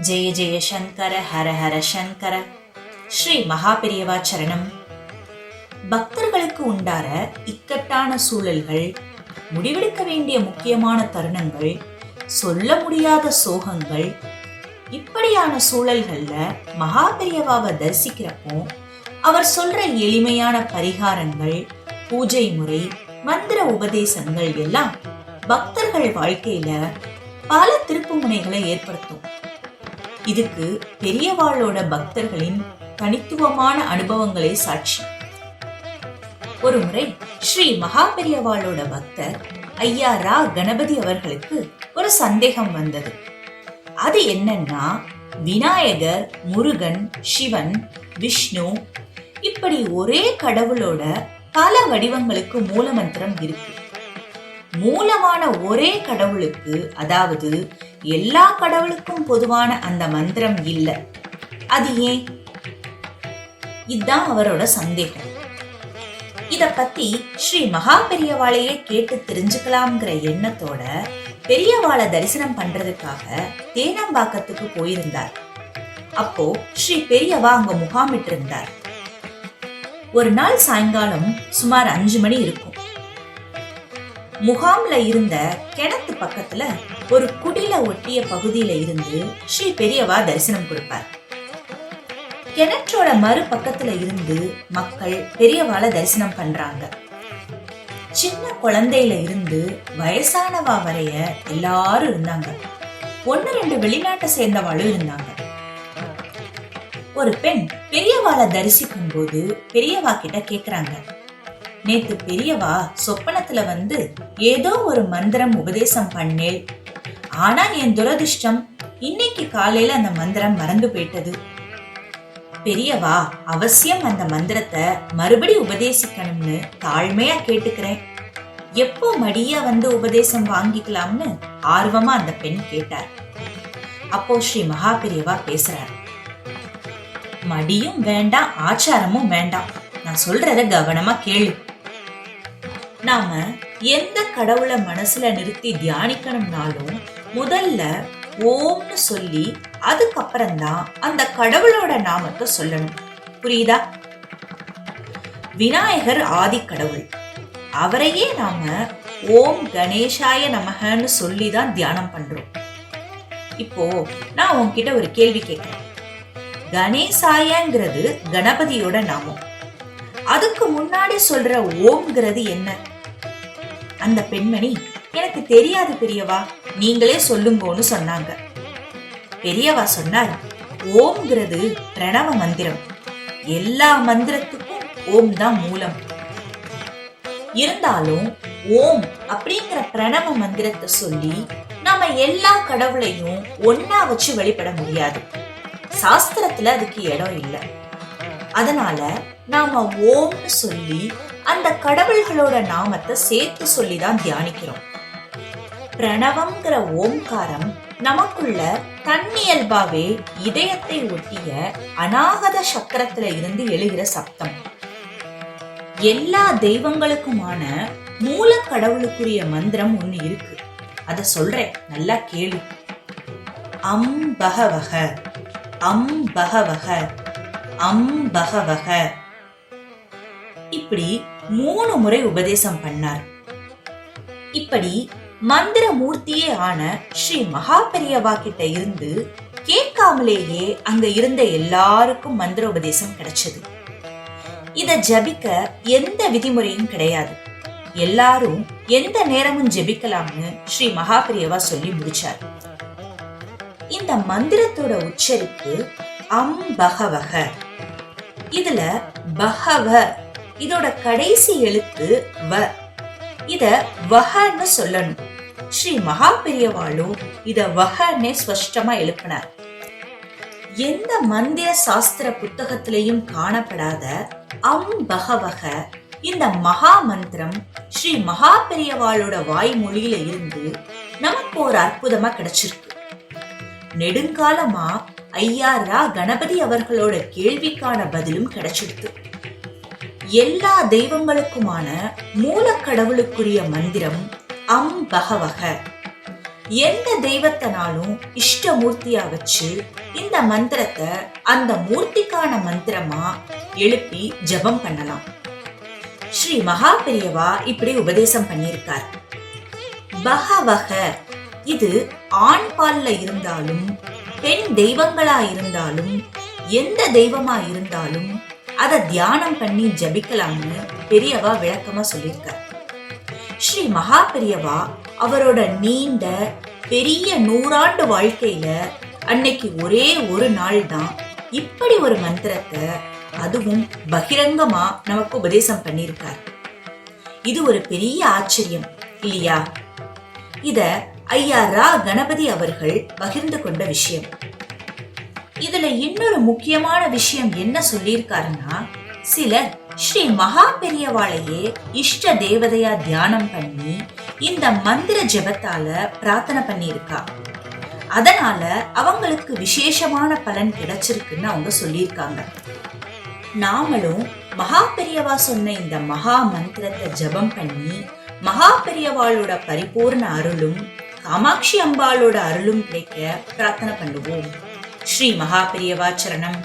ஜெய ஜெய சங்கர ஹர ஹர சங்கர. ஸ்ரீ மகாபெரியவா சரணம். பக்தர்களுக்கு உண்டார இக்கட்டான சூழல்கள், முடிவெடுக்க வேண்டிய முக்கியமான தருணங்கள், சொல்ல முடியாத சோகங்கள், இப்படியான சூழல்கள்ல மகாபெரியவாவை தரிசிக்கிறப்போ அவர் சொல்ற எளிமையான பரிகாரங்கள், பூஜை முறை, மந்திர உபதேசங்கள் எல்லாம் பக்தர்கள் வாழ்க்கையில பல திருப்பு முனைகளை ஏற்படுத்தும். இதுக்கு பெரியவாளோட பக்தர்களின் தனித்துவமான அனுபவங்களே சாட்சி. ஒரு முறை ஸ்ரீ மகாபெரியவாளோட பக்தர் ஐயா ரா கணபதி அவர்களுக்கு ஒரு சந்தேகம் வந்தது. அது என்னன்னா, விநாயகர், முருகன், சிவன், விஷ்ணு இப்படி ஒரே கடவுளோட பல வடிவங்களுக்கு மூல மந்திரம் இருக்கு. மூலமான ஒரே கடவுளுக்கு, அதாவது எல்லா கடவுளுக்கும் பொதுவான அந்த மந்திரம் இல்லை. அது ஏன்? இதுதான் அவரோட சந்தேகம். இத பத்தி ஸ்ரீ மகாபெரியவாளையே கேட்டு தெரிஞ்சுக்கலாம்ங்கிற எண்ணத்தோட பெரியவாளை தரிசனம் பண்றதுக்காக தேனம்பாக்கத்துக்கு போயிருந்தார். அப்போ ஸ்ரீ பெரியவா அங்க முகாமிட்டு இருந்தார். ஒரு நாள் சாயங்காலம் சுமார் 5 மணி இருக்கும். முகாம்ல இருந்த கிணத்து பக்கத்துல ஒரு குடில ஒட்டிய பகுதியில இருந்து ஸ்ரீ பெரியவா தரிசனம் கொடுப்பார். கிணற்றோட மறு பக்கத்துல இருந்து மக்கள் பெரியவாளை தரிசனம் பண்றாங்க. சின்ன குழந்தையில இருந்து வயசானவா வரைய எல்லாரும் இருந்தாங்க. 1-2 வெளிநாட்டை சேர்ந்தவாளும் இருந்தாங்க. ஒரு பெண் பெரியவாளை தரிசிக்கும் போது பெரியவா கிட்ட கேக்குறாங்க, நேத்து பெரியவா சொப்பனத்துல வந்து ஏதோ ஒரு மந்திரம் உபதேசம் பண்ணேன், ஆனா என் துரதிர்ஷ்டம் இன்னைக்கு காலையில அந்த மந்திரம் மறந்து போயிட்டது. பெரியவா, அவசியம் அந்த மந்திரத்தை மறுபடி உபதேசிக்கணும்னு தாழ்மையா கேட்டுக்கிறேன். எப்போ மடியா வந்து உபதேசம் வாங்கிக்கலாம்னு ஆர்வமா அந்த பெண் கேட்டார். அப்போ ஸ்ரீ மகாபெரியவா பேசுறார், மடியும் வேண்டாம், ஆச்சாரமும் வேண்டாம், நான் சொல்றத கவனமா கேளு. நாம எந்த கடவுளை மனசுல நிறுத்தி தியானிக்கணும்னாலும் முதல்ல ஓம்னு சொல்லி அதுக்கப்புறம் தான் அந்த கடவுளோட நாமத்தை சொல்லணும். புரியுதா? விநாயகர் ஆதி கடவுள். அவரையே நாம ஓம் கணேசாய நமகன்னு சொல்லிதான் தியானம் பண்றோம். இப்போ நான் உன்கிட்ட ஒரு கேள்வி கேட்கிறேன். கணேசாயங்கிறது கணபதியோட நாமம். அதுக்கு முன்னாடி சொல்ற ஓம்ங்கிறது என்ன? அந்த பெண்மணி, எனக்கு தெரியாது பெரியவா, நீங்களே சொல்லுங்கன்னு சொன்னாங்க. பெரியவா சொன்னார், ஓம்ங்கிறது பிரணவ மந்திரம். எல்லா மந்திரத்துக்கும் ஓம் தான் மூலம். இருந்தாலும் ஓம் அப்படிங்கிற பிரணவ மந்திரத்தை சொல்லி நாம எல்லா கடவுளையும் ஒன்னா வச்சு வழிபட முடியாது. சாஸ்திரத்துல அதுக்கு இடம் இல்லை. அதனால நாம ஓம்னு சொல்லி அந்த கடவுள்களோட நாமத்தை சேர்த்து சொல்லிதான் தியானிக்கிறோம். பிரணவம்ங்கிற ஓம்காரம் நமக்குள்ள தன்னியல்பாவே இதயத்தை ஒட்டிய அநாகத சக்கரத்துல இருந்து எழுகிற சப்தம். எல்லா தெய்வங்களுக்குமான மூல கடவுளுக்குரிய மந்திரம் ஒண்ணு இருக்கு. அத சொல்றேன், நல்லா கேளு. அம் பகவக, அம் பகவக, அம் பகவக. இப்படி 3 முறை உபதேசம் பண்ணார். இப்படி மந்திர மூர்த்தியே ஆன ஸ்ரீ மகாபெரியவா கிட்ட இருந்து கேட்காமலேயே அங்க இருந்த எல்லாருக்கும் மந்திர உபதேசம் கிடைச்சது. இத ஜபிக்க எந்த விதிமுறையும் கிடையாது. எல்லாரும் எந்த நேரமும் ஜபிக்கலாம்னு ஸ்ரீ மகாபெரியவா சொல்லி முடிச்சார். இந்த மந்திரத்தோட உச்சரிப்பு அம் பகவக. இதுல பகவ இதோட கடைசி எழுத்து வ. இத வஹன்னு சொல்லணும். ஸ்ரீ மகாபெரியவாளும் இத வஹன்னே ஸ்பஷ்டமா எழுப்பினார். எந்த மந்திர சாஸ்திர புத்தகத்திலையும் காணப்படாத அம் பகவக இந்த மகா மந்திரம் ஸ்ரீ மகாபெரியவாளோட வாய்மொழியில இருந்து நமக்கு ஒரு அற்புதமா கிடைச்சிருக்கு. நெடுங்காலமா ஐயா ரா கணபதி அவர்களோட கேள்விக்கான பதிலும் கிடைச்சிருக்கு. எல்லா தெய்வங்களுக்குமான மூல கடவுளுக்குரிய மந்திரம் அம் பகவக. எந்த தெய்வத்தினாலும் இஷ்டமூர்த்தியா வச்சு இந்த மந்திரத்தை அந்த மூர்த்திக்கான மந்திரமா எழுப்பி ஜபம் பண்ணலாம். ஸ்ரீ மகா பெரியவா இப்படி உபதேசம் பண்ணியிருக்கார். பகவக, இது ஆண் பால்ல இருந்தாலும் பெண் தெய்வங்களா இருந்தாலும் எந்த தெய்வமா இருந்தாலும் அதை தியானம் பண்ணி ஜபிக்கலாம்னு பெரியவா விளக்கமா சொல்லியிருக்கார். ஸ்ரீ மகா பெரியவா அவரோட நீண்ட பெரிய 100 ஆண்டு வாழ்க்கையில அன்னைக்கு ஒரே ஒரு நாள் தான் இப்படி ஒரு மந்திரத்தை, அதுவும் பகிரங்கமா நமக்கு உபதேசம் பண்ணியிருக்கார். இது ஒரு பெரிய ஆச்சரியம் இல்லையா? இத ஐயா ரா கணபதி அவர்கள் பகிர்ந்து கொண்ட விஷயம். இதுல இன்னொரு முக்கியமான விஷயம் என்ன சொல்லியிருக்காருன்னா, சிலர் ஸ்ரீ மகா பெரியவாளையே இஷ்ட தேவதையா தியானம் பண்ணி இந்த மந்திர ஜபத்தால பிரார்த்தனை பண்ணியிருக்கா. அதனால அவங்களுக்கு விசேஷமான பலன் கிடைச்சிருக்குன்னு அவங்க சொல்லியிருக்காங்க. நாமளும் மகா பெரியவா சொன்ன இந்த மகா மந்திரத்தை ஜபம் பண்ணி மகா பெரியவாளோட பரிபூர்ண அருளும் காமாட்சி அம்பாளோட அருளும் கிடைக்க பிரார்த்தனை பண்ணுவோம். ஸ்ரீ மகா பெரியவா சரணம்.